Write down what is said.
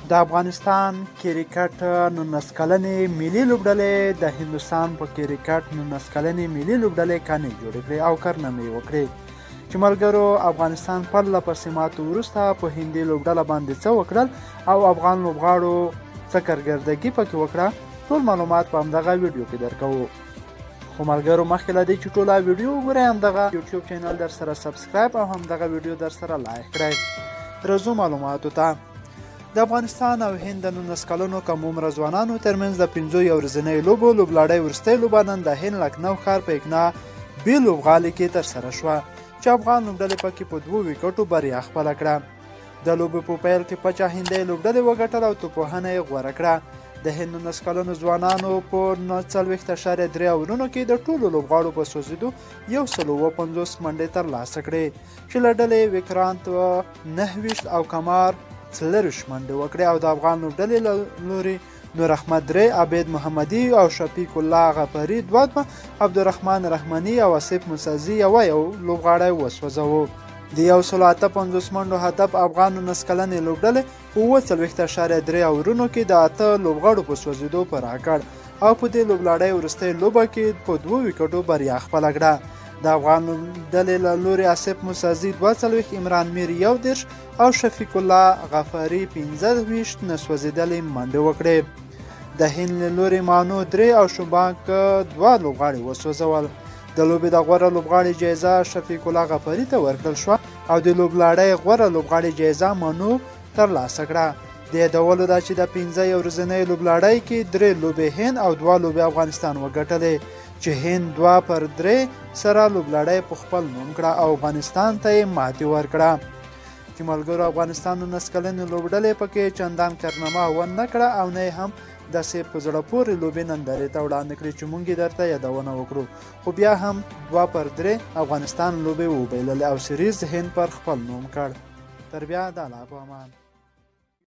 د افغانستان کرکټ 19 کلنې ملي لوبډلې د هندوستان په کرکټ 19 کلنې ملي لوبډلې کانې جوړې کړې او کارنامې وکړې چې ملګرو افغانستان پرله پسې ماتو وروسته په هندي لوبډله باندې څه وکړل او افغان لوبغاړو څه کارکردګي پکې وکړه ټول معلومات په همدغه ویډیو کې درکوو خو ملګرو مخکې له دې چې ټوله ویډیو وګورئ همدغه یوټیوب چینل در سره سبسکرایب او همدغه ویډیو در سره لایک کړئ درځو معلوماتو ته د افغانستان او هند د 19 کلنو کم عمره ځوانانو ترمنځ د 5 ورځنیو لوبو لوبلړۍ وروستۍ لوبه نن د هند لکنو ښار په اکنا بي لوبغالي کې ترسره شوه چې افغان لوبډلې پکې په 2 ویکټو بریا خپله کړه د لوبې په پیل کې پچه هندۍ لوبډلې وګټل او توپوهنه یې غوره کړه د هند 19 کلنو ځوانانو په 40.3 اورونو کې د ټولو لوبغاړو په سوځېدو 150 منډې ترلاسه کړې چې له ډلې وکرانت 29 او کمار 40 منډې وکړې او د افغان لوبډلې له لوري نور احمد درې عبید محمدي او شفیق الله غفاري دوه عبدالرحمن رحماني او اسف مسازي یو لوبغاړی وسوځاوه د 158 منډو هدف افغان 19 کلنې لوبډلې په 40.3 اورونو کې د 8 لوبغاړو په سوځېدو پر راکړ او په دې لوبلړۍ وروستۍ لوبه کې په 2 ویکټو بریا خپله کړه د افغان لوبډلې له لوري اسف مسازي 42 عمران میر 11 او شفیق الله غفاري 15 نسوځېدلې منډې وکړې د هند له لوري مانو 3 او شوبانک 2 لوبغاړي وسوځول د لوبې د غوره لوبغاړي جایزه شفیق الله غفاري ته ورکړل شوه او د لوبلړۍ غوره لوبغاړي جایزه مانو ترلاسه کړه د یادولو ده چې د 15 ورځنۍ لوبلړۍ کې 3 لوبې هند او 2 لوبې افغانستان وګټلې چې هند 2-3 سره لوبلړۍ په خپل نوم کړه او افغانستان ته یې ماتې ورکړه چې ملګرو افغانستان 19 کلنې لوبډلې پکې چندان کارنامه ونه کړه او نه هم داسې په زړه پورې لوبې نندارې ته وړاندې کړې چې موږ یې درته یادونه وکړو خو بیا هم 2-3 افغانستان لوبې وبایللې او سریز هند پر خپل نوم کړ تر بیا د الله په امان